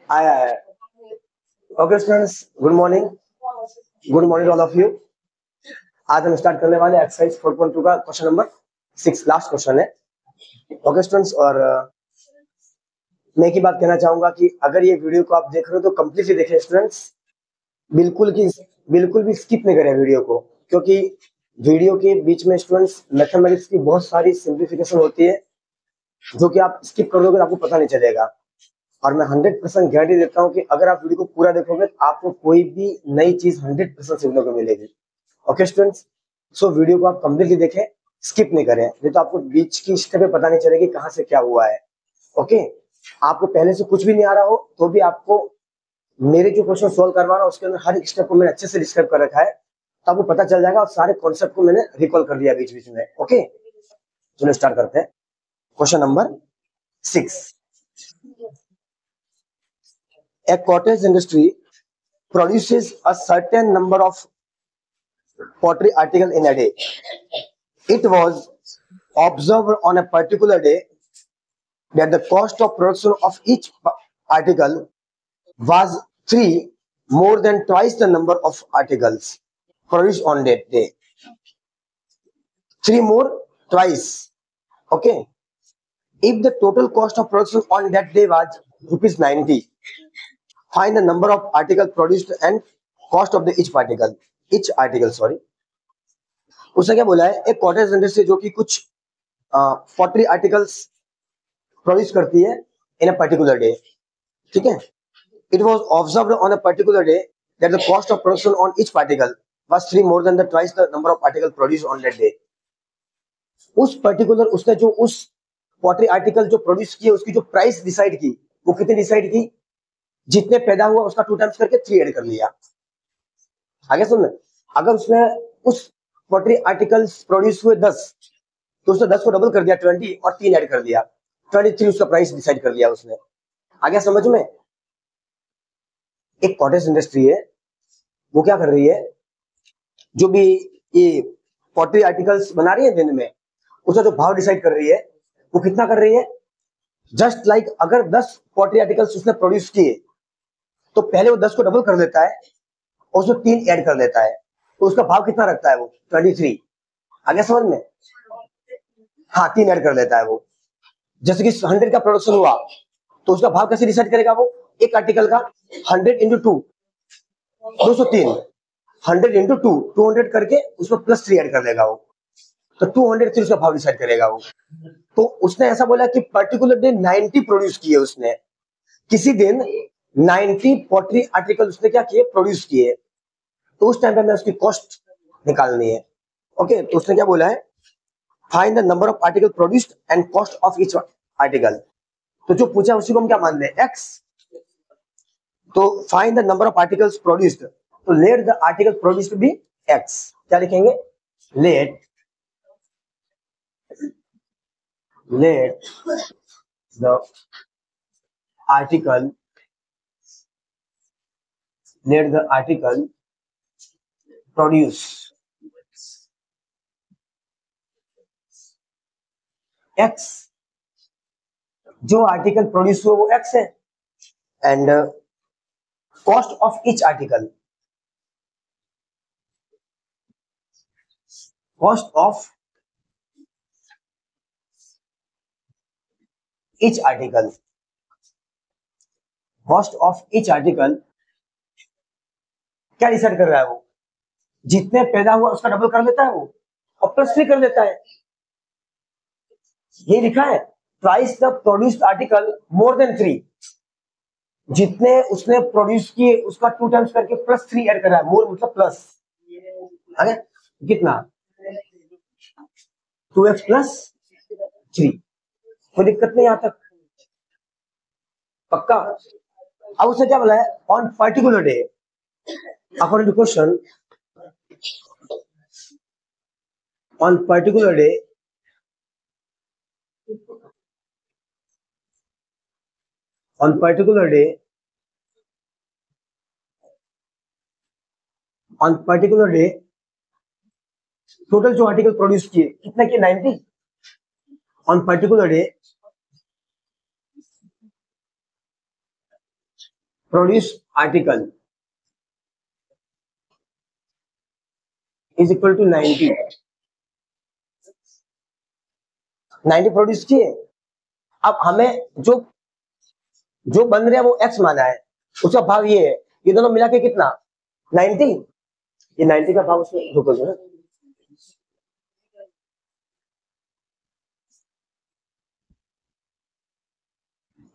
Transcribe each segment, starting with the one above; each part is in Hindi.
आया है। Okay students, good morning all of you. आज हम स्टार्ट करने वाले एक्सरसाइज 4.2 का क्वेश्चन नंबर 6, लास्ट क्वेश्चन है। ओके स्टूडेंट्स, और मैं एक ही बात कहना चाहूंगा कि अगर ये वीडियो को आप देख रहे हो तो कंप्लीटली देखें स्टूडेंट्स, बिल्कुल की बिल्कुल भी स्किप नहीं करें वीडियो को, क्योंकि वीडियो के बीच में स्टूडेंट्स मैथमेटिक्स की बहुत सारी सिंप्लीफिकेशन होती है जो कि आप स्किप कर दोगे तो आपको पता नहीं चलेगा। और मैं 100% गारंटी देता हूँ कि अगर आप वीडियो को पूरा देखोगे तो आपको कोई भी नई चीज 100% सीखने को मिलेगी। ओके स्टूडेंट्स, सो वीडियो को आप कंप्लीटली देखें, स्किप नहीं करें, नहीं तो आपको बीच की स्टेप पता नहीं चलेगी कहाँ से क्या हुआ है। ओके, आपको पहले से कुछ भी नहीं आ रहा हो तो भी आपको मेरे जो क्वेश्चन सोल्व करवा रहा हूँ उसके अंदर हर एक स्टेप को मैंने अच्छे से डिस्क्राइब कर रखा है, तो आपको पता चल जाएगा और सारे कॉन्सेप्ट को मैंने रिकॉल कर दिया बीच बीच में। ओके, चलो स्टार्ट करते हैं। Question number 6। A cottage industry produces a certain number of pottery articles in a day. It was observed on a particular day that the cost of production of each article was 3 more than twice the number of articles produced on that day. 3 more twice. Okay. If the total cost of production on that day was rupees 90, find the number of articles produced and cost of the each article sorry. उसने क्या बोला है, एक कॉटेज इंडस्ट्री जो कि कुछ पॉटरी आर्टिकल्स प्रोड्यूस करती है इन अ पर्टिकुलर डे, ठीक है। It was observed on a particular day that the cost of production on each particle was 3 more than the twice the number of article produce on that day. उस पर्टिकुलर उसने जो उस पॉटरी आर्टिकल जो प्रोड्यूस किए उसकी जो प्राइस डिसाइड की, वो कितनी डिसाइड की, जितने पैदा हुआ उसका 2 टाइम्स करके 3 ऐड कर लिया। आगे सुन, अगर उसने उस पॉटरी आर्टिकल्स प्रोड्यूस हुए 10 तो उसने 10 को डबल कर दिया 20 और 3 ऐड कर दिया, 23 उसका प्राइस डिसाइड कर लिया उसने। आगे समझ में, एक कॉटेज इंडस्ट्री है, वो क्या कर रही है, जो भी ये पॉटरी आर्टिकल्स बना रही है दिन में, उसका जो भाव डिसाइड कर रही है वो कितना कर रही है। जस्ट लाइक अगर 10 पॉटरी आर्टिकल्स उसने प्रोड्यूस किए तो पहले वो 10 को डबल कर देता है और उसमें 3 ऐड कर देता है, तो उसका भाव कितना रखता है वो 23। आगे समझ में, हाँ 3 ऐड कर देता है वो। जैसे कि 100 का प्रोडक्शन हुआ तो उसका भाव कैसे डिसाइड करेगा वो, एक आर्टिकल का 100 इंटू 2 203, 100 इंटू 2 200 करके उसमें प्लस 3 ऐड कर देगा वो, तो 203 उसका भाव डिसाइड करेगा वो। तो उसने ऐसा बोला कि पर्टिकुलर डे 90 प्रोड्यूस किए उसने, किसी दिन 90 पॉटरी आर्टिकल उसने क्या किए, प्रोड्यूस किए, तो उस टाइम पे हमें उसकी कॉस्ट निकालनी है। ओके, तो उसने क्या बोला है, find the number of article produced and cost of each article. तो जो पूछा उसी को हम क्या मान लें, एक्स। तो find the number of articles produced, तो let the article produced be x. क्या लिखेंगे, let the article produce x, जो आर्टिकल प्रोड्यूस हुआ वो एक्स है, and cost of each article, cost of each article, cost of each article क्या डिसाइड कर रहा है वो, जितने पैदा हुआ उसका डबल कर लेता है वो और प्लस 3 कर देता है। ये लिखा है price the produced article more than 3, जितने उसने प्रोड्यूस किए उसका 2 टाइम्स करके प्लस 3 ऐड कर रहा है, मोर मतलब प्लस, है कितना 2x प्लस 3, कोई दिक्कत नहीं यहां तक, पक्का। अब उसने क्या बोला है, on particular day, according to question, on particular day, on particular day, on particular day total जो आर्टिकल प्रोड्यूस किए कितना किए, 90। On particular day produce article is equal to 90। 90 produce किए। अब हमें जो जो बन रहा है वो x माना है, उसका भाव ये है, ये दोनों मिला के कितना 90, ये 90 का भाव उसमें रुको ना,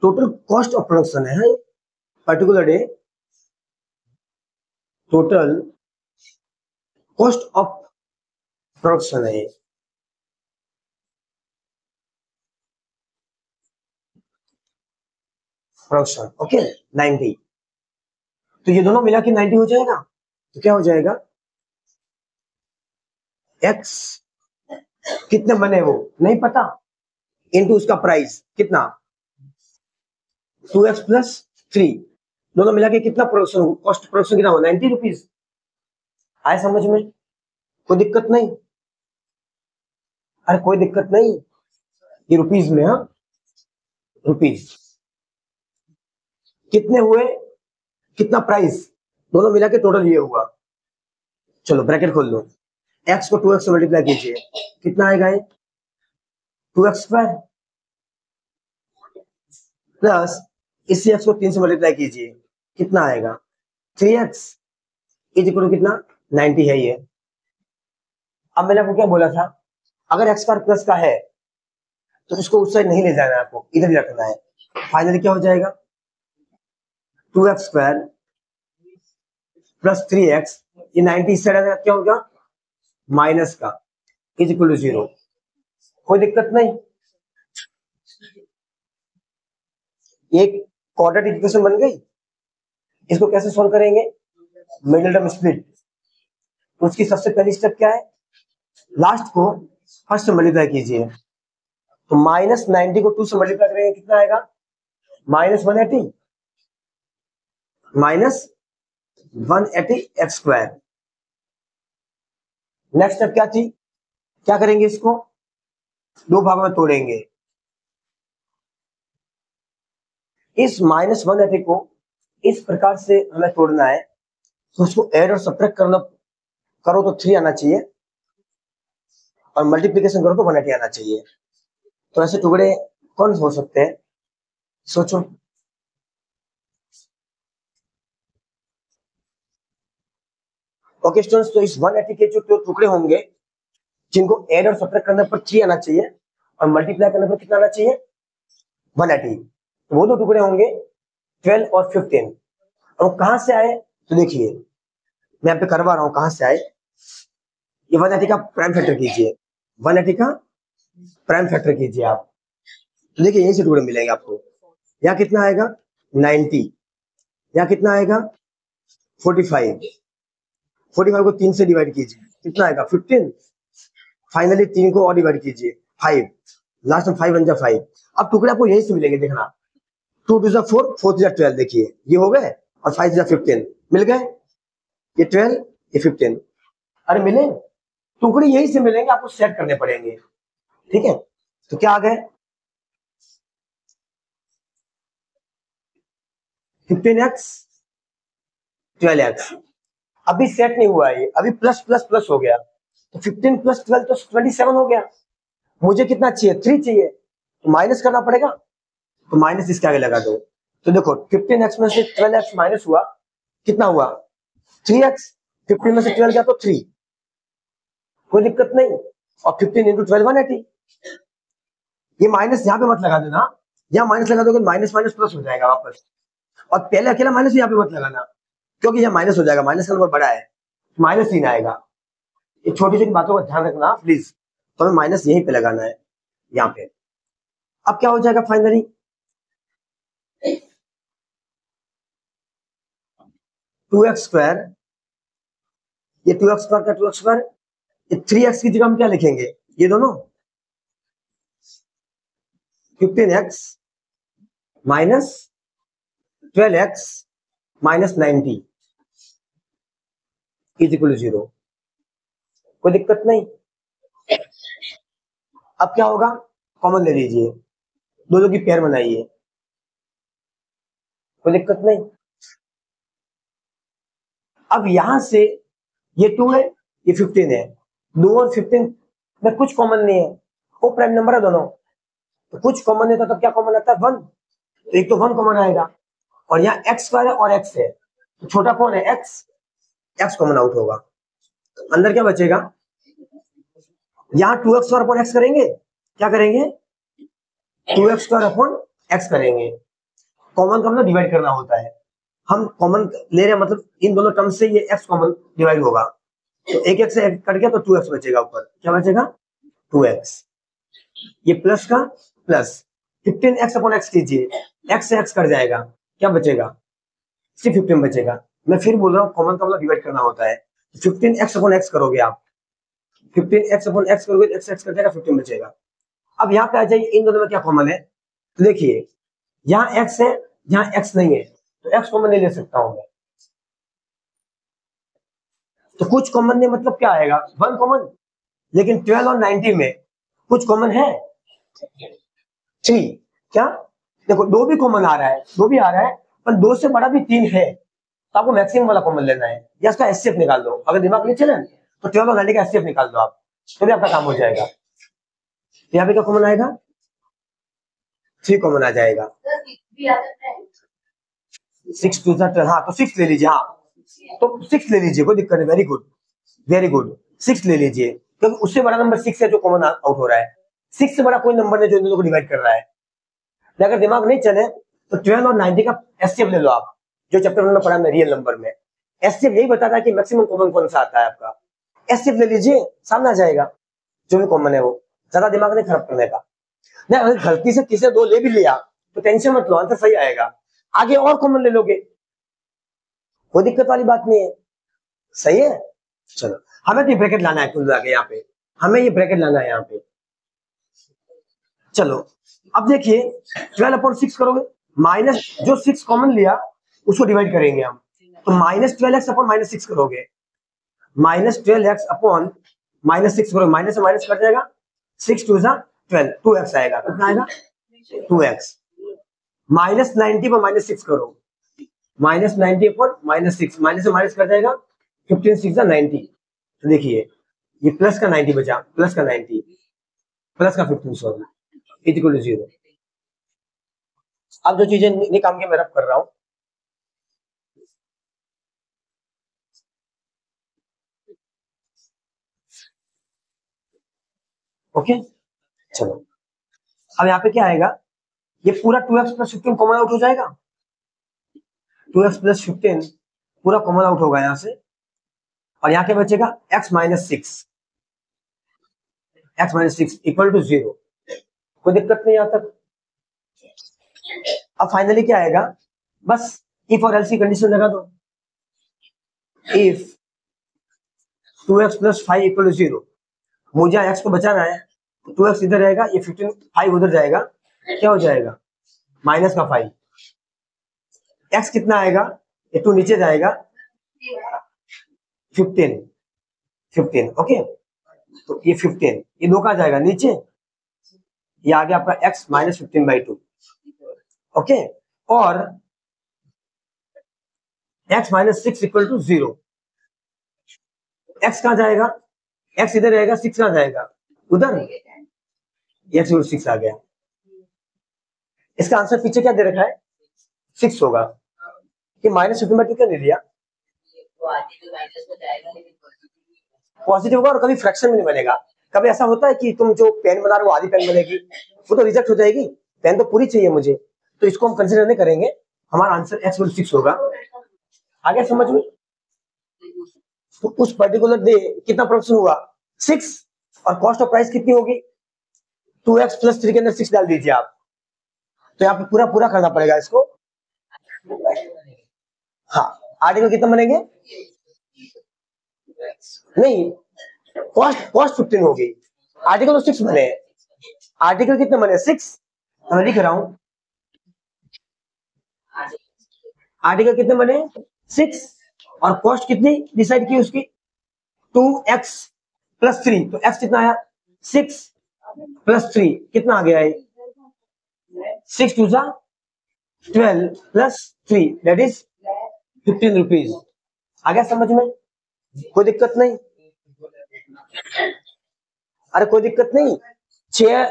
टोटल कॉस्ट ऑफ प्रोडक्शन है particular day, total cost of production है, प्रोडक्शन ओके 90। तो ये दोनों मिला के 90 हो जाएगा, तो क्या हो जाएगा x कितने बने वो नहीं पता, इनटू उसका प्राइस कितना 2x प्लस 3, दोनों मिला के कितना प्रोडक्शन कॉस्ट प्रोडक्शन कितना हो 90 रुपीज। आए समझ में, कोई दिक्कत नहीं, अरे कोई दिक्कत नहीं, ये रुपीज में, हाँ रुपीज कितने हुए, कितना प्राइस, दोनों मिला के टोटल ये हुआ। चलो ब्रैकेट खोल लो, x को 2x से मल्टीप्लाई कीजिए, कितना आएगा ये 2x स्क्वायर, प्लस इसी x को 3 से मल्टीप्लाई कीजिए, कितना आएगा 3x इज इक्वल टू कितना 90 है ये। अब मैंने आपको क्या बोला था, अगर x स्क्वायर प्लस का है तो इसको उस साइड नहीं ले जाना है, आपको इधर ही रखना है। फाइनली क्या हो जाएगा 2x स्क्वायर प्लस 3x, ये 90 इस साइड आएगा, क्या होगा माइनस का, इज इक्वल टू 0। कोई दिक्कत नहीं, एक क्वाड्रेटिक इक्वेशन बन गई। इसको कैसे सॉल्व करेंगे, मिडिल टर्म स्प्लिट। उसकी सबसे पहली स्टेप क्या है, लास्ट को फर्स्ट से मल्टीप्लाई कीजिए, तो माइनस 90 को 2 से मल्टीप्लाई करेंगे कितना आएगा -180, -180 एक्स स्क्वायर। नेक्स्ट स्टेप क्या थी, क्या करेंगे, इसको दो भागों में तोड़ेंगे, इस -180 को इस प्रकार से हमें तोड़ना है, तो उसको ऐड और सब्ट्रैक्ट करना करो तो 3 आना चाहिए, और मल्टीप्लीकेशन करो तो 180 आना चाहिए। तो ऐसे टुकड़े कौन हो सकते हैं, सोचो। ओके स्टूडेंट्स, तो इस 180 के जो टुकड़े होंगे जिनको ऐड और सब्ट्रैक्ट करने पर 3 आना चाहिए और मल्टीप्लाई करने पर कितना आना चाहिए 180, वो दो टुकड़े होंगे 12 और 15। और कहां से आए, तो देखिए मैं यहाँ पे करवा रहा हूं कहां से आए, ये 180 का प्राइम फैक्टर कीजिए, 180 का प्राइम फैक्टर कीजिए आप, तो देखिए यही से टुकड़े मिलेंगे आपको। यहाँ कितना आएगा 90, यहाँ कितना आएगा 45, 45 को 3 से डिवाइड कीजिए, कितना आएगा 15, फाइनली 3 को और डिवाइड कीजिए 5, लास्ट में 5 बन जा 5। अब टुकड़े आपको यही से मिलेंगे, देखना 2 2 4, 4 3 12, देखिए ये हो गए, और 5 15 मिल गए, ये 12 ये 15, अरे मिले, टुकड़े यही से मिलेंगे, आपको सेट करने पड़ेंगे, ठीक है। तो क्या आ गए 15x 12x, अभी सेट नहीं हुआ है, अभी प्लस प्लस प्लस हो गया, तो 15 प्लस 12 तो 27 हो गया, मुझे कितना चाहिए 3 चाहिए, तो माइनस करना पड़ेगा, तो माइनस इसके आगे लगा दो, तो देखो 15x में से 12x माइनस हुआ, कितना हुआ 3x, 15 में से 12 गया तो 3, कोई दिक्कत नहीं, और 15 इंटू 12 180, ये माइनस यहाँ पे मत लगा देना, यहाँ माइनस लगा दोगे माइनस माइनस प्लस हो जाएगा वापस, और पहले अकेला माइनस यहाँ पे मत लगाना, क्योंकि यहाँ माइनस हो जाएगा, माइनस का नंबर बड़ा है, -3 आएगा, ये छोटी छोटी बातों का ध्यान रखना प्लीज, तो हमें माइनस यहीं पे लगाना है यहाँ पे। अब क्या हो जाएगा फाइनली 2x स्क्वायर, ये 2x स्क्वायर का 2x स्क्वायर, ये 3x की जगह हम क्या लिखेंगे, ये दोनों 15x minus 12x minus 90 is equal to 0, कोई दिक्कत नहीं। अब क्या होगा, कॉमन ले लीजिए, दोनों की पेयर बनाइए, कोई दिक्कत नहीं। अब यहां से ये 2 है, ये 15 है, 2 और 15 में कुछ कॉमन नहीं है, वो प्राइम नंबर है दोनों, तो कुछ कॉमन है, तो तब क्या कॉमन आता है 1, तो एक तो 1 कॉमन आएगा, और यहाँ एक्स स्क्वायर है और एक्स है, तो छोटा कौन है एक्स, एक्स कॉमन आउट होगा, अंदर क्या बचेगा, यहाँ 2x स्क्वायर अपॉन एक्स करेंगे, क्या करेंगे 2x स्क्वायर अपॉन एक्स करेंगे, कॉमन का मतलब डिवाइड करना होता है, हम कॉमन ले रहे हैं मतलब इन दोनों टर्म से ये x कॉमन डिवाइड होगा, तो एक x से कट गया तो 2x बचेगा, ऊपर क्या बचेगा 2x, ये प्लस का प्लस 15x अपॉन एक्स कीजिए, x से x कट जाएगा, क्या बचेगा सिर्फ 15 बचेगा, मैं फिर बोल रहा हूँ कॉमन का मतलब डिवाइड करना होता है, 15x अपॉन एक्स करोगे आप, 15x अपॉन एक्स करोगे तो x कट जाएगा 15 बचेगा। अब यहाँ पे आ जाइए, इन दोनों में क्या कॉमन है, तो देखिए यहाँ x है, यहाँ x नहीं है, तो x कॉमन नहीं ले सकता हूं मैं, तो कुछ कॉमन नहीं मतलब क्या आएगा 1 कॉमन, लेकिन 12 और 90 में कुछ कॉमन है 3, क्या देखो 2 भी कॉमन आ रहा है, 2 भी आ रहा है, पर 2 से बड़ा भी 3 है, तो आपको मैक्सिमम वाला कॉमन लेना है, या इसका एचसीएफ निकाल दो, अगर दिमाग नहीं चले तो 12 और 90 का एचसीएफ निकाल दो आप, तो भी आपका काम हो जाएगा, यहाँ पे क्या कॉमन आएगा 3 कॉमन आ जाएगा, 6 2 12, हाँ तो 6 ले लीजिए, हाँ तो 6 ले लीजिए, कोई दिक्कत नहीं, वेरी गुड वेरी गुड, 6 ले लीजिए, क्योंकि उससे बड़ा नंबर 6 है जो कॉमन आउट हो रहा है, 6 से बड़ा कोई नंबर नहीं जो इन दोनों को डिवाइड कर रहा है, अगर दिमाग नहीं चले तो 12 और 90 का एचसीएफ ले लो आप, जो चैप्टर में पढ़ा है रियल नंबर में, एचसीएफ यही बताता है कि मैक्सिमम कॉमन कौन सा आता है आपका, एचसीएफ ले लीजिए, सामने आ जाएगा जो भी कॉमन है वो, ज्यादा दिमाग नहीं खराब करने का, नहीं अगर गलती से किसी दो ले भी लिया तो टेंशन मत लो, आंसर सही आएगा, आगे और कॉमन ले लोगे, कोई दिक्कत वाली बात नहीं है, सही है, चलो हमें तो ये ब्रैकेट लाना है कुल मिला के, यहाँ पे हमें ये ब्रैकेट लाना है यहाँ पे, चलो अब देखिए 12 अपॉन 6 करोगे, माइनस जो 6 कॉमन लिया उसको डिवाइड करेंगे हम, तो माइनस 12x अपॉन माइनस 6 करोगे, माइनस 12x अपॉन माइनस 6 करोगे, माइनस से माइनस कट जाएगा, 6 2 12, 2x आएगा, कितना आएगा 2x, माइनस 90 पर माइनस 6 करो, माइनस 90 पर माइनस 6, माइनस से माइनस कर जाएगा, 15 6 90, तो देखिए ये प्लस का 90 बचा, प्लस का 90 प्लस का 15 सॉरी इक्वल टू 0, अब जो चीजें नहीं काम की मैं रब कर रहा हूं, ओके चलो अब यहाँ पे क्या आएगा, ये पूरा 2x प्लस 15 कॉमन आउट हो जाएगा, 2x प्लस 15 पूरा कॉमन आउट होगा यहाँ से, और यहाँ क्या बचेगा x minus 6, x minus 6 equal to 0, कोई दिक्कत नहीं यहाँ तक, अब फाइनली क्या आएगा, बस इफ और एल्स की कंडीशन लगा दो, if 2x plus 5 equal to 0, मुझे x को बचाना है, तो 2x इधर रहेगा, ये 15 5 उधर जाएगा, क्या हो जाएगा माइनस का 5, x कितना आएगा, ये 2 नीचे जाएगा 15 15, ओके तो ये 15 ये 2 कहां जाएगा नीचे, ये आ गया आपका x माइनस 15/2, ओके और x minus 6 equal to 0, x कहां जाएगा, x इधर रहेगा, 6 कहां जाएगा उधर, x 6 आ गया, इसका आंसर पीछे क्या दे रखा है 6 होगा, कि माइनस 15/2 क्या दे दिया, पॉजिटिव होगा और कभी फ्रैक्शन में नहीं बनेगा, कभी ऐसा होता है कि तुम जो पेन बना रहे हो आधी पेन बनेगी, वो तो रिजेक्ट हो जाएगी, पेन तो पूरी चाहिए मुझे, तो इसको हम कंसिडर नहीं करेंगे, हमारा आंसर x 6 होगा, आगे समझ में, तो उस पर्टिकुलर डे कितना प्रोडक्शन हुआ 6, और कॉस्ट ऑफ प्राइस कितनी होगी 2x प्लस 3 के अंदर 6 डाल दीजिए आप, तो यहाँ पे पूरा पूरा करना पड़ेगा इसको, हाँ आर्टिकल कितना बनेंगे, नहीं कॉस्ट कॉस्ट 15 होगी, आर्टिकल तो 6 बने, आर्टिकल कितने बने 6, मैं लिख रहा हूं आर्टिकल कितने बने 6, और कॉस्ट कितनी डिसाइड की उसकी 2x प्लस 3, तो x कितना आया 6 प्लस 3 कितना आ गया है 6 2 12 प्लस 3 दैट इज 15 रुपीज, आ गया समझ में? कोई दिक्कत नहीं? अरे कोई दिक्कत नहीं। 6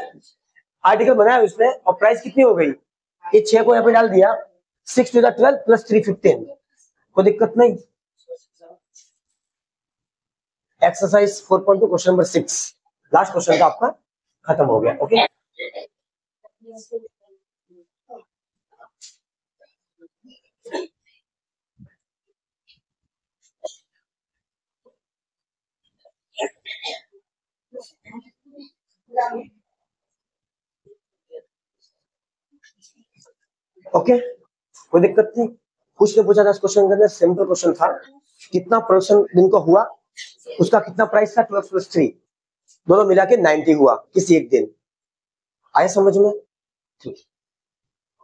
आर्टिकल बनाया उसने और प्राइस कितनी हो गई? ये 6 को यहाँ पे डाल दिया, 6 to the 12 प्लस 3 15। कोई दिक्कत नहीं? Exercise 4.2 question number 6 last question का आपका खत्म हो गया। ओके ओके कोई दिक्कत नहीं। कुछ ने पूछा था इस क्वेश्चन के अंदर, सिंपल क्वेश्चन था, कितना प्रोडक्शन दिन को हुआ, उसका कितना प्राइस था, 12 प्लस 3 दोनों मिला के 90 हुआ किसी एक दिन। आया समझ में? ठीक।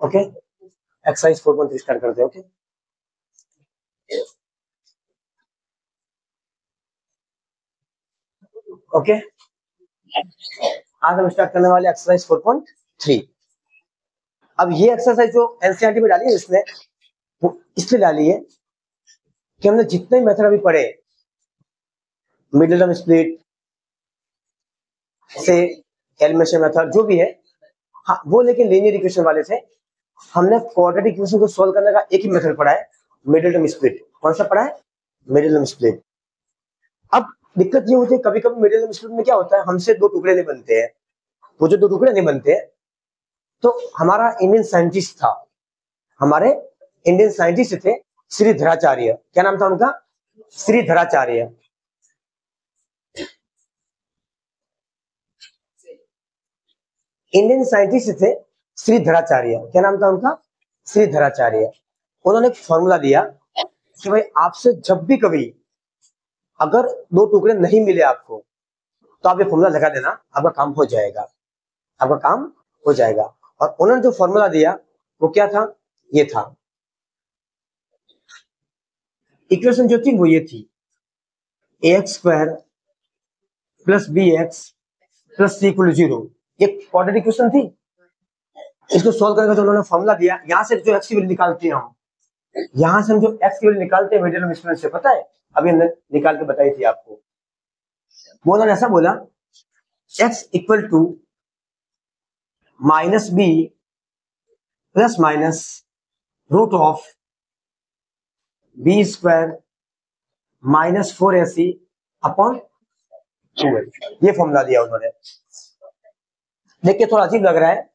ओके एक्सरसाइज 4.3 स्टार्ट करते हैं। ओके ओके आज हम स्टार्ट करने वाले एक्सरसाइज 4.3। अब ये एक्सरसाइज जो एनसीईआरटी में डाली है इसने, वो इसलिए डाली है कि हमने जितने मेथड अभी पढ़े, मिडिल टर्म स्प्लिट से एलिमिनेशन मेथड जो भी है, हाँ वो लेकिन लीनियर इक्वेशन वाले थे। हमने क्वाड्रेटिक इक्वेशन को सॉल्व करने का एक ही मेथड पढ़ा है, मिडिल टर्म स्प्लिट। कौन सा पढ़ा है? Middle term split. अब दिक्कत ये होती है कभी कभी मिडिल टर्म स्प्लिट में क्या होता है, हमसे दो टुकड़े नहीं बनते हैं। वो जो दो टुकड़े नहीं बनते, तो हमारा इंडियन साइंटिस्ट था, हमारे इंडियन साइंटिस्ट थे श्रीधराचार्य। क्या नाम था उनका? श्रीधराचार्य। इंडियन साइंटिस्ट थे श्रीधराचार्य। क्या नाम था उनका? श्रीधराचार्य। उन्होंने एक फॉर्मूला दिया कि भाई आपसे जब भी कभी अगर दो टुकड़े नहीं मिले आपको, तो आप ये फॉर्मूला लगा देना, आपका काम हो जाएगा, आपका काम हो जाएगा। और उन्होंने जो फॉर्मूला दिया वो क्या था? ये था, इक्वेशन जो थी वो ये थी, ax² plus bx plus c equal 0। ये क्वाड्रेटिक इक्वेशन थी। इसको सॉल्व करने का जो उन्होंने फॉर्मूला दिया, यहां से जो x की वैल्यू निकालते हैं हम, यहां से हम जो x की वैल्यू निकालते हैं मिडिल टर्म स्प्लिट से, पता है अभी हमने निकाल के बताई थी आपको। वो उन्होंने ऐसा बोला, x equal to minus B plus minus root of b² minus 4ac upon 2a। ये फॉर्मूला दिया उन्होंने। देख के थोड़ा अजीब लग रहा है,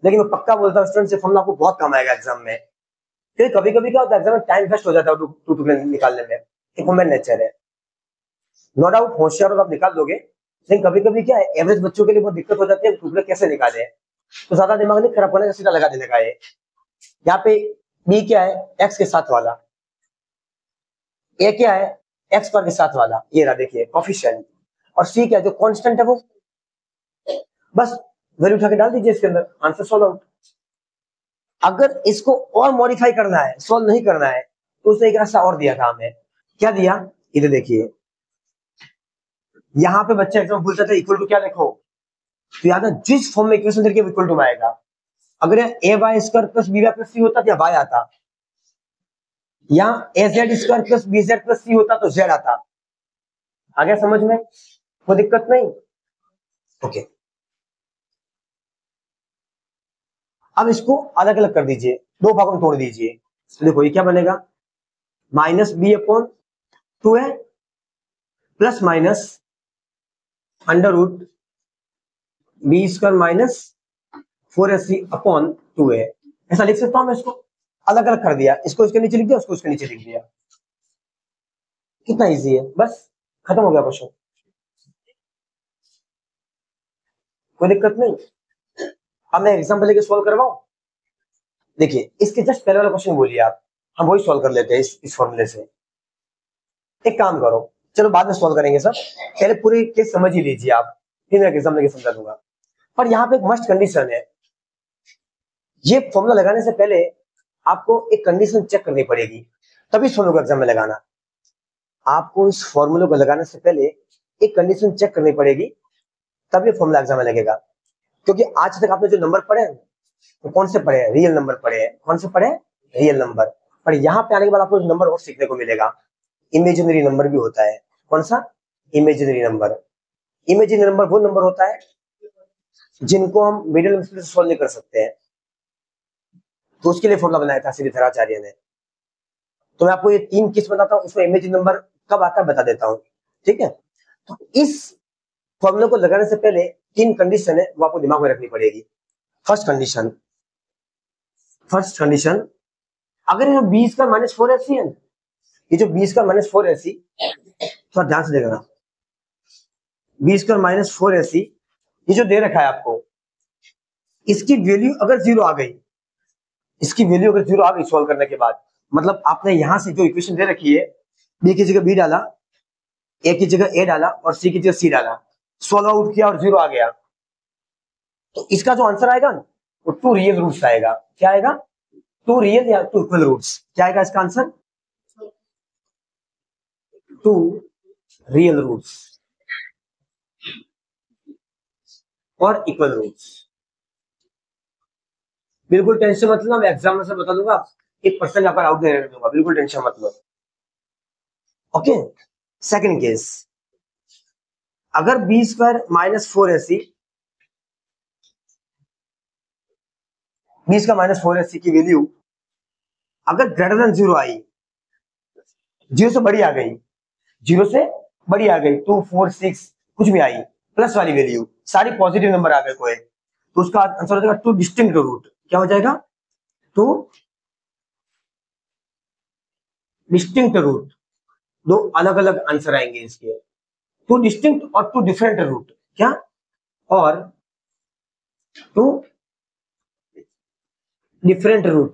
लेकिन मैं पक्का बोलता हूँ स्टूडेंट, से फॉर्मूला आपको बहुत काम आएगा एग्जाम में। फिर कभी कभी क्या होता है एग्जाम में टाइम वेस्ट हो जाता है टू टुकड़े निकालने में, एक ह्यूमन नेचर है। नो डाउट होशियार और आप निकाल दोगे, लेकिन कभी कभी क्या है एवरेज बच्चों के लिए बहुत दिक्कत हो जाती है टुकड़े कैसे निकाले। तो ज्यादा दिमाग नहीं खराब करने का, सीधा लगा देने का है। यहाँ पे बी क्या है? एक्स के साथ वाला। ए क्या है? एक्स पर के साथ वाला, ये रहा देखिए कोफिशिएंट। और सी क्या है? जो कांस्टेंट है वो। बस वैल्यू उठा के डाल दीजिए इसके अंदर, आंसर सॉल्व आउट। अगर इसको और मॉडिफाई करना है, सॉल्व नहीं करना है, तो उसने एक रास्ता और दिया था हमें। क्या दिया? इधर देखिए, यहाँ पे बच्चे एग्जाम भूलता था इक्वल टू क्या देखो, तो याद है जिस फॉर्म में इक्वेशन देखिए इक्वल टू में आएगा। अगर a² plus b² plus c होता तो y आता, यहाँ az² plus bz plus c होता तो z आता। आ गया समझ में? कोई दिक्कत नहीं? ओके अब इसको अलग अलग कर दीजिए, दो भागों में तोड़ दीजिए। तो देखो ये क्या बनेगा, minus B upon 2a plus minus under root b² minus 4ac upon 2a। ऐसा लिख सकता हूं मैं इसको, अलग अलग कर दिया, इसको इसके नीचे लिख दिया, उसको इसके नीचे लिख दिया। कितना इजी है, बस खत्म हो गया क्वेश्चन। कोई दिक्कत नहीं? अब मैं एग्जांपल लेके सॉल्व करवाऊं। देखिए इसके जस्ट पहले वाला क्वेश्चन बोलिए आप, हम वही सॉल्व कर लेते हैं इस फॉर्मूले से। एक काम करो, चलो बाद में सॉल्व करेंगे सब, पहले पूरी केस समझ ही लीजिए आप, फिर मैं एग्जाम लेके समझा दूंगा। पर यहाँ पे एक मस्ट कंडीशन है, ये फॉर्मूला लगाने से पहले आपको एक कंडीशन चेक करनी पड़ेगी, तभी इस फॉर्मूले को एग्जाम में लगाना। आपको इस फॉर्मूले को लगाने से पहले एक कंडीशन चेक करनी पड़ेगी, तब ये फॉर्मूला एग्जाम में लगेगा। क्योंकि आज तक आपने जो नंबर पढ़े हैं तो कौन से पढ़े हैं? रियल नंबर पढ़े हैं। कौन से पढ़े? Real number. पर यहाँ पे आने के बाद आपको नंबर और सीखने को मिलेगा। इमेजिनरी नंबर भी होता है। कौन सा? Imaginary number. इमेजिनरी नंबर वो नंबर होता है जिनको हम मिडिल से सॉल्व नहीं कर सकते हैं, तो उसके लिए फॉर्मूला बनाया था श्रीधराचार्य ने। तो मैं आपको ये 3 केस बताता हूँ, उसमें इमेजिनरी नंबर कब आता है बता देता हूँ, ठीक है। तो इस फॉर्मूले को लगाने से पहले 3 कंडीशन है वो आपको दिमाग में रखनी पड़ेगी। फर्स्ट कंडीशन, अगर ये 20 का -4 ऐसी है, ये जो 20 का -4 ऐसी, थोड़ा ध्यान से देखना, 20 का -4 ऐसी, ये जो दे रखा है आपको, इसकी वैल्यू अगर 0 आ गई, इसकी वैल्यू अगर 0 आ गई सॉल्व करने के बाद, मतलब आपने यहां से जो इक्वेशन दे रखी है, बी की जगह बी डाला, ए की जगह ए डाला और सी की जगह सी डाला, सॉल्व आउट किया और 0 आ गया, तो इसका जो आंसर आएगा ना वो 2 रियल रूट्स आएगा। क्या आएगा? 2 रियल या 2 इक्वल रूट्स। क्या आएगा इसका आंसर? 2 रियल रूट्स और इक्वल रूट्स। बिल्कुल टेंशन मत लो, मैं एग्जाम में से बता दूंगा, 1% आपका आउट नहीं रहने दूंगा, बिल्कुल टेंशन मत लो। ओके, सेकंड केस, अगर बी स्क्वायर -4 ऐसी, 20 का -4 ऐसी की वैल्यू अगर ग्रेटर देन 0 आई, 0 से बड़ी आ गई, 0 से बड़ी आ गई, 2, 4, 6 कुछ भी आई, प्लस वाली वैल्यू, सारी पॉजिटिव नंबर आ गए कोई, तो उसका आंसर हो जाएगा 2 डिस्टिंक्ट रूट। क्या हो जाएगा? 2 डिस्टिंक्ट रूट, 2 अलग अलग आंसर आएंगे इसके, 2 डिस्टिंक्ट और 2 डिफरेंट रूट। क्या? और 2 डिफरेंट रूट,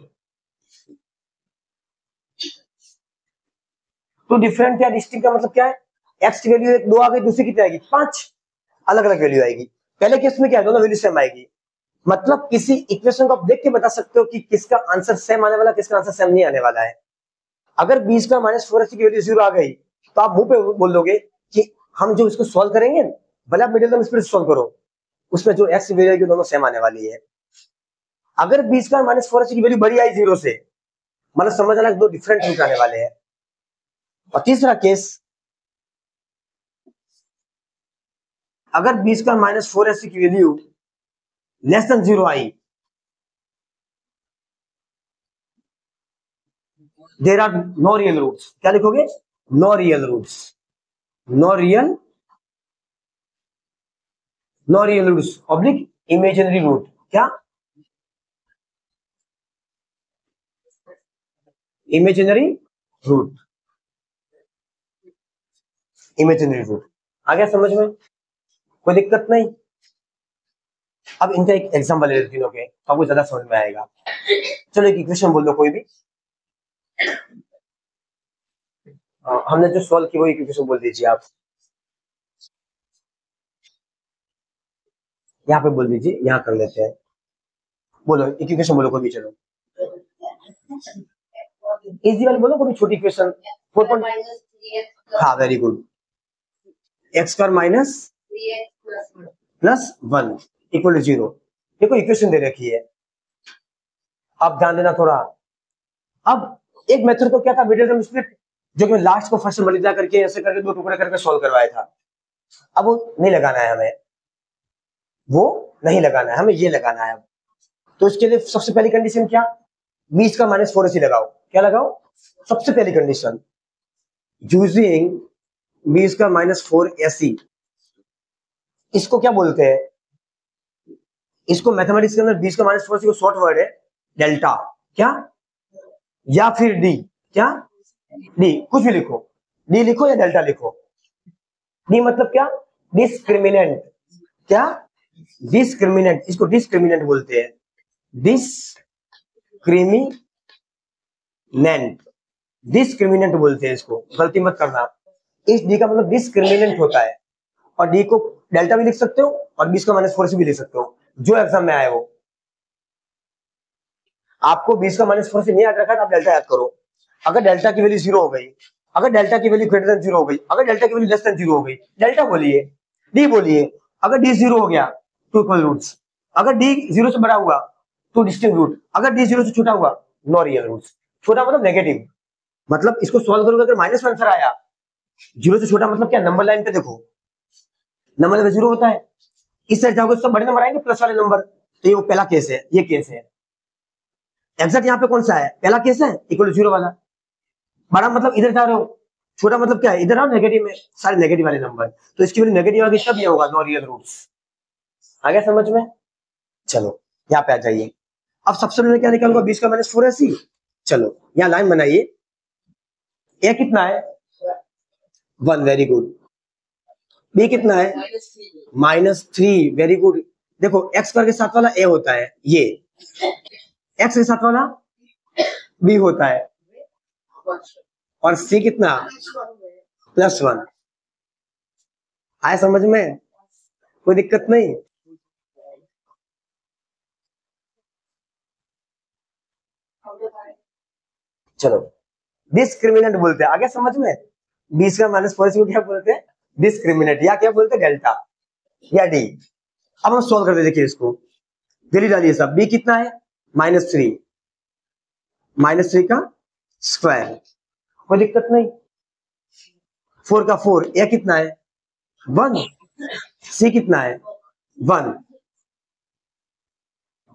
2 डिफरेंट या डिस्टिंक्ट का मतलब क्या है? एक्स की वैल्यू 1, 2 आ गई, दूसरी कितनी आएगी? 5 अलग अलग वैल्यू आएगी। पहले केस में क्या है? दोनों वैल्यू सेम आएगी। मतलब किसी इक्वेशन को आप देख के बता सकते हो कि किसका आंसर सेम आने वाला, किसका आंसर सेम नहीं आने वाला है। अगर 20 का -4 की वैल्यू 0 आ गई, तो आप मुंह पे बोल दोगे कि हम जो इसको सॉल्व करेंगे, भले आप मिडिल टर्म स्पीड सॉल्व करो, उसमें जो एक्स वैल्यू आएगी दोनों सेम आने वाली है। अगर 20 का -4 की वैल्यू बड़ी आई 0 से, मतलब समझ आना 2 डिफरेंट रूट आने वाले हैं। और तीसरा केस, अगर 20 का -4 की value less than 0 I, there are no real roots. क्या लिखोगे? No real roots, no real roots oblique imaginary root. क्या? Imaginary root, imaginary root. आ गया समझ में? कोई दिक्कत नहीं। अब इनका एक एग्जाम्पल ले तीनों के, तो आपको ज्यादा समझ में आएगा। चलो एक इक्वेशन बोल दो कोई भी, हमने जो सॉल्व की वो इक्वेशन बोल दीजिए आप। यहाँ पे बोल दीजिए, यहाँ कर लेते हैं। बोलो इक्वेशन बोलो कोई भी, चलो इजी वाली बोलो, कोई छोटी इक्वेशन। 4. हाँ very good. X square minus +1 equal to 0। देखो इक्वेशन दे रखी है, आप ध्यान देना थोड़ा। अब एक मेथड तो क्या था, मिडिल टर्म स्प्लिट, जो कि लास्ट को फर्स्ट मल्टीप्लाई करके ऐसे करके 2 टुकड़े करके सॉल्व करवाया था। अब वो नहीं लगाना है हमें, वो नहीं लगाना है हमें, ये लगाना है। तो इसके लिए सबसे पहली कंडीशन क्या? 20 का -4 ऐसी लगाओ। क्या लगाओ? सबसे पहली कंडीशन, यूजिंग 20 का -4 ऐसी, इसको क्या बोलते हैं? इसको मैथमेटिक्स के अंदर 20 का -4 को शॉर्ट वर्ड है डेल्टा। क्या? या फिर डी। क्या? डी, कुछ भी लिखो, डी लिखो या डेल्टा लिखो। डी मतलब क्या? डिस्क्रिमिनेंट। क्या? डिस्क्रिमिनेंट, इसको डिस्क्रिमिनेंट बोलते हैं, डिस्क्रिमिनेंट, डिस्क्रिमिनेंट बोलते हैं इसको, गलती मत करना। इस डी का मतलब डिस्क्रिमिनेंट होता है, और डी को डेल्टा भी लिख सकते हो और 20 का -4 से भी लिख सकते हो, जो एग्जाम में आए वो। आपको 20 का -4 से नहीं याद रखा तो आप डेल्टा याद करो। अगर डेल्टा की वैल्यू 0 हो गई, अगर डेल्टा की वैल्यू ग्रेटर देन 0 हो गई, अगर डेल्टा की वैल्यू लेस देन 0 हो गई, डेल्टा बोलिए, डी बोलिए। अगर डी 0 हो गया, 2 इक्वल रूट्स। अगर डी 0 से बड़ा हुआ, 2 डिस्टिंक्ट रूट। अगर डी 0 से छोटा हुआ, नो रियल रूट्स। छोटा मतलब नेगेटिव, मतलब इसको सॉल्व करोगे अगर माइनस में आंसर आया, जीरो से छोटा मतलब क्या, नंबर लाइन पे देखो नंबर लाइन पे जीरो होता है, इस साइड जाओगे सब बड़े नंबर आएंगे प्लस वाले नंबर, तो ये वो पहला केस है, ये केस है। एग्जैक्ट यहाँ पे कौन सा है, पहला केस है, इक्वल जीरो वाला। बड़ा मतलब इधर जा रहे हो, छोटा मतलब क्या है, इधर आओ नेगेटिव में, सारे नेगेटिव वाले नंबर, तो इसकी वैल्यू नेगेटिव आ गई, तब ये होगा नो रियल रूट्स। आ गया समझ में? चलो यहाँ पे आ जाइए। अब सबसे पहले क्या निकालूंगा, 20 का माइनस 4ac। चलो यहाँ लाइन बनाइए, ए कितना है 1, वेरी गुड। बी कितना है -3, वेरी गुड। देखो एक्स स्क्वायर के साथ वाला ए होता है, ये एक्स के साथ वाला बी होता है, और सी कितना +1। आया समझ में? कोई दिक्कत नहीं। चलो डिस्क्रिमिनेंट बोलते हैं, आगे समझ में? 20 का माइनस 4 को क्या बोलते हैं, डिस्क्रिमिनेंट, या क्या बोलते हैं, डेल्टा या डी। अब हम सोल्व कर दे, देखिए इसको जल्दी डालिए सब। बी कितना है -3, -3 का स्क्वायर, कोई दिक्कत नहीं। 4 का 4, ए कितना है 1, सी कितना है 1।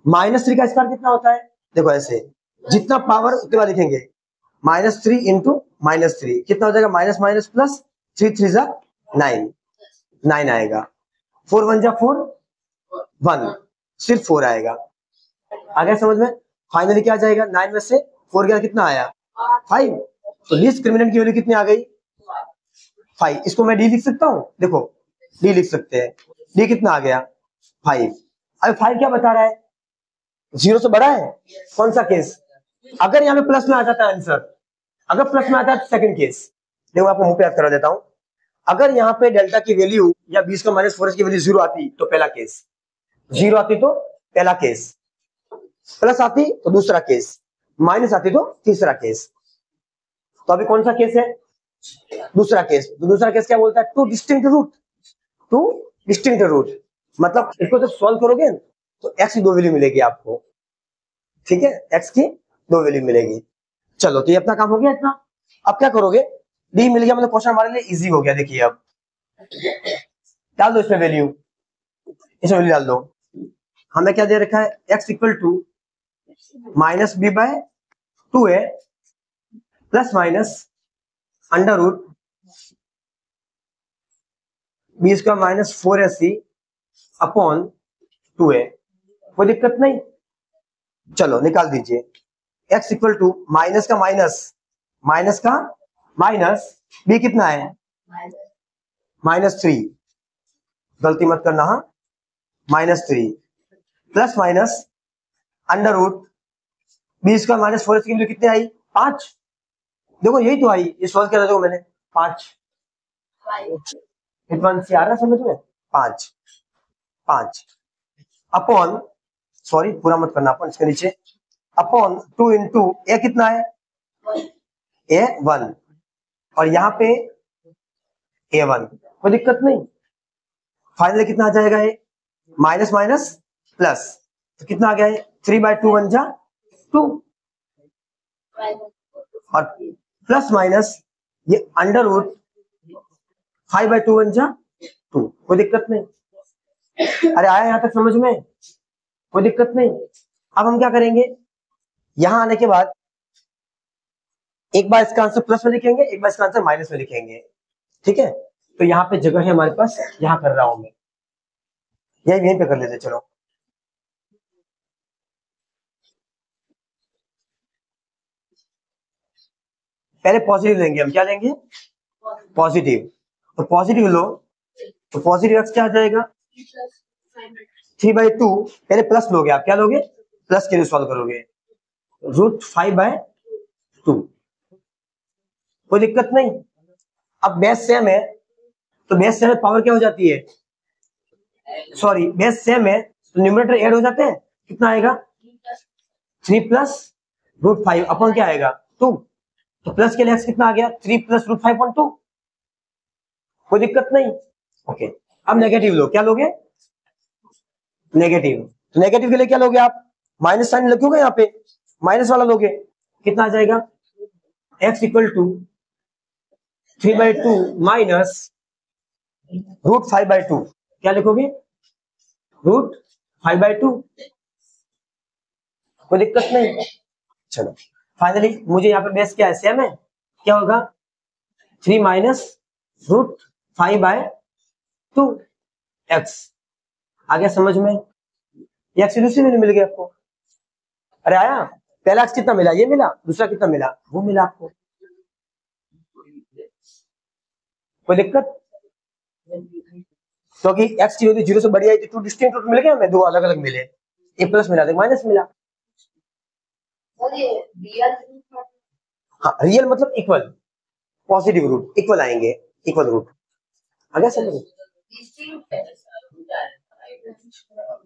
-3 का स्क्वायर कितना होता है, देखो ऐसे जितना पावर उतने बार लिखेंगे, -3 इंटू -3 कितना हो जाएगा, माइनस माइनस प्लस, 3 3 जा 9, 9 आएगा। 4 1 जा 4, 1 सिर्फ 4 आएगा। आ गया समझ में? फाइनली क्या आ जाएगा, 9 में से 4 गया कितना आया 5, तो डिस्क्रिमिनेंट की वैल्यू कितनी आ गई 5। इसको मैं डी लिख सकता हूँ, देखो डी लिख सकते हैं, डी कितना आ गया 5। अब 5 क्या बता रहा है, 0 से बड़ा है, कौन सा केस, अगर यहाँ पे प्लस में आ जाता है आंसर, अगर प्लस में आता है सेकंड केस, देखो आपको मुंह पे याद करा देता हूं, अगर यहाँ पे डेल्टा की वैल्यू या 20 का माइनस 4 की वैल्यू 0 आती तो पहला केस, 0 आती तो पहला केस, प्लस आती तो दूसरा केस, माइनस आती तो तीसरा केस। तो अभी कौन सा केस है, दूसरा केस। तो दूसरा केस क्या बोलता है, two distinct root, two distinct root, मतलब इसको जब सॉल्व करोगे तो एक्स की 2 वैल्यू मिलेगी आपको, ठीक है, एक्स की 2 वैल्यू मिलेगी। चलो तो ये अपना काम हो गया इतना। अब क्या करोगे, डी मिल गया, मतलब क्वेश्चन हमारे लिए इजी हो गया। देखिए अब डाल दो इसमें वैल्यू, इसमें वैल्यू डाल दो। हमें क्या दे रखा है, x equal to -b/2a plus minus under root 20 का -4ac अपॉन 2a, कोई दिक्कत नहीं। चलो निकाल दीजिए, x इक्वल टू माइनस का माइनस, b कितना है -3, गलती मत करना, हाँ -3 प्लस माइनस अंडर रूट 20 का -4 की वैल्यू कितनी आई 5, देखो यही तो आई, ये सॉल्व किया था देखो मैंने 5, वन से आ रहा है समझ में, 5 अपॉन, सॉरी पूरा मत करना, अपन इसके नीचे अपॉन 2 इंटू ए कितना है ए 1, और यहाँ पे a1, कोई दिक्कत नहीं। फाइनली कितना आ जाएगा, ये माइनस माइनस प्लस, तो कितना आ गया है 3/2 1 जा 2, और प्लस माइनस ये अंडर रूट 5/2 1 जा 2, कोई दिक्कत नहीं। अरे आया यहां तक समझ में, कोई दिक्कत नहीं। अब हम क्या करेंगे, यहां आने के बाद एक बार इसका आंसर प्लस में लिखेंगे, एक बार इसका आंसर माइनस में लिखेंगे, ठीक है। तो यहाँ पे जगह है हमारे पास, यहाँ कर रहा हूं मैं, यहीं पे कर लेते चलो। पहले पॉजिटिव लेंगे हम, क्या लेंगे पॉजिटिव, तो पॉजिटिव लो, तो पॉजिटिव एक्स क्या आ जाएगा 3/2, पहले प्लस लोगे आप, क्या लोगे प्लस के लिए सॉल्व करोगे, √5/2, कोई दिक्कत नहीं। अब बेस सेम है, तो बेस सेम में पावर क्या हो जाती है, सॉरी बेस सेम है तो न्यूमरेटर ऐड हो जाते हैं, कितना आएगा 3 प्लस √5 अपन क्या आएगा 2, तो प्लस के लिए एक्स कितना आ गया 3 प्लस √5/2, कोई दिक्कत नहीं। ओके, अब नेगेटिव लो, क्या लोगे नेगेटिव, तो नेगेटिव के लिए क्या लोगे आप, माइनस साइन लगोगे यहाँ पे, माइनस वाला लोगे, कितना आ जाएगा x इक्वल टू 3/2 माइनस √5/2। क्या लिखोगे? √5/2। कोई दिक्कत नहीं। चलो फाइनली मुझे यहाँ पे बेस क्या है? सेम है। क्या होगा? 3 माइनस √5/2 x। आ गया समझ में? x दूसरी वैल्यू मिल गई आपको। अरे आया? पहला x कितना मिला? ये मिला। दूसरा कितना मिला? वो मिला आपको। कोई दिक्कत? क्योंकि x की वैल्यू 0 से बड़ी आई थी, 2 डिस्टिंक्ट रूट मिल गए हमें, 2 अलग अलग मिले। एक प्लस मिला, एक माइनस मिला। हाँ, रियल मतलब इक्वल, पॉजिटिव रूट इक्वल आएंगे, इक्वल रूट। आ गया समझ?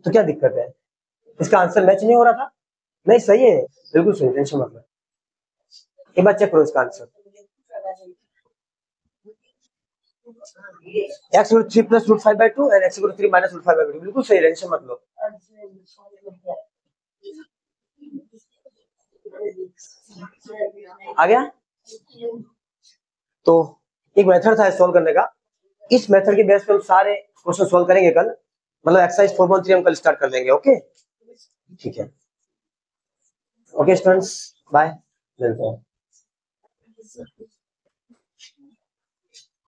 तो क्या दिक्कत है? इसका आंसर मैच नहीं हो रहा था? नहीं, सही है, बिल्कुल सही, टेंशन मत लो। एक बार चेक करो इसका answer. x equal 3 plus √5/2 and x equal 3 minus √5/2, बिल्कुल सही, टेंशन मत लो। आ गया? तो एक मेथड था सॉल्व करने का। इस मेथड के बेस पे हम सारे क्वेश्चन सॉल्व करेंगे कल। मतलब एक्सरसाइज 4.3 हम कल स्टार्ट कर देंगे। ओके, ठीक है। ओके स्टूडेंट्स, बाय, मिलते हैं।